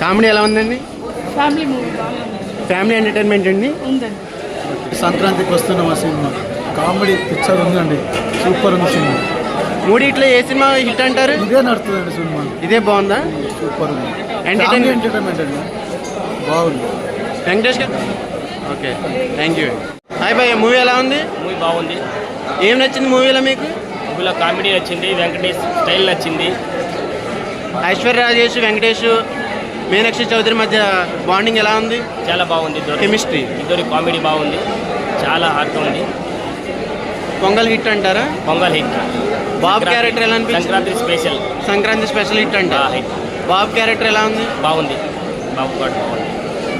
Comedy ఎలా ఉందండి? Family movie బాగా ఉంది. ఫ్యామిలీ ఎంటర్టైన్మెంట్ అండి. ఉందండి. సంక్రాంతికి వస్తున్న మా సినిమా కామెడీ పిక్చర్ ఉందండి, సూపర్ ఉంది సినిమా. మూడిట్లో ఏ సినిమా హిట్ అంటారు? ఇదే నడుతుందండి సినిమా, ఇదే బాగుందా? సూపర్ ఉంది. ఎంటర్టైన్మెంట్ అండి బాగుంది. వెంకటేష్ గారు ఓకే, థ్యాంక్ యూ. హాయ్ భయ్య, మూవీ ఎలా ఉంది? మూవీ బాగుంది. ఏం నచ్చింది మూవీలో మీకు? మూవీలో కామెడీ నచ్చింది, వెంకటేష్ స్టైల్ నచ్చింది. ఐశ్వర్య రాజేష్, వెంకటేష్, మీనాక్షి చౌదరి మధ్య బాండింగ్ ఎలా ఉంది? చాలా బాగుంది. కెమిస్ట్రీ ఇద్దరి కామెడీ బాగుంది, చాలా హార్ట్ ఉంది. పొంగల్ హిట్ అంటారా? పొంగల్ హిట్. బాబు క్యారెక్టర్ ఎలా అనిపించింది? Sankranti special. Sankranti special hit అంట. హిట్. బాబు క్యారెక్టర్ ఎలా ఉంది? బాగుంది. బాబు గారు బాగుంది.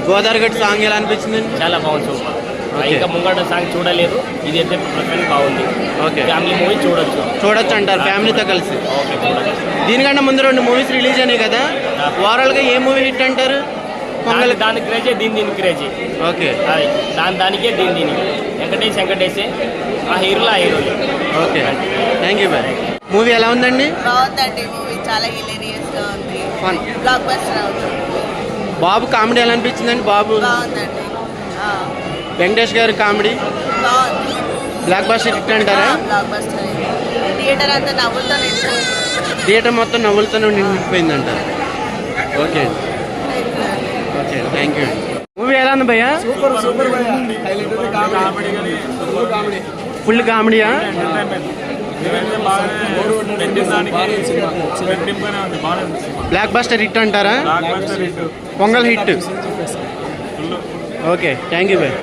గోదావరి గట్టు సాంగ్ ఎలా అనిపించింది? చాలా బాగుంది, సూపర్. Okay. ఇంకా ముంగట సాంగ్ చూడలేదు, ఇది అయితే ప్రస్తుతానికి బాగుంది. ఓకే, ఫ్యామిలీ మూవీ చూడొచ్చు అంటారు ఫ్యామిలీతో కలిసి. ఓకే, చూడొచ్చు. దీనికంటే ముందు 2 మూవీస్ రిలీజ్ అయినాయి కదా, ఓవరాల్గా ఏ మూవీ హిట్ అంటారు? పొంగల్. దాని క్రేజే, దీని క్రేజీ. ఓకే, అది దానికే దీనికి వెంకటేషే, ఆ హీరోలు okay, thank you bye. Movie ఎలా ఉందండి? బాగుందండి. మూవీ చాలా హిలేరియస్గా ఉంది. ఫన్. బ్లాక్ బస్టర్ అవుతుంది. బాబు కామెడీ ఎలా అనిపించిందండి? బాబు. బాగుందండి. వెంకటేష్ గారి కామెడీ బాగుంది. బ్లాక్ బస్టర్ హిట్ అంటారా? Blockbuster. థియేటర్ అంతా నవ్వుతో నిండిపోయింది. థియేటర్ మొత్తం నవ్వులతో నిండిపోయిందంట. Okay, okay, thank you. Movie ఎలా ఉంది భయ్యా? ఫుల్ కామెడీయా? బ్లాక్ బస్టర్ హిట్ అంటారా? Pongal hit. Okay, thank you bye.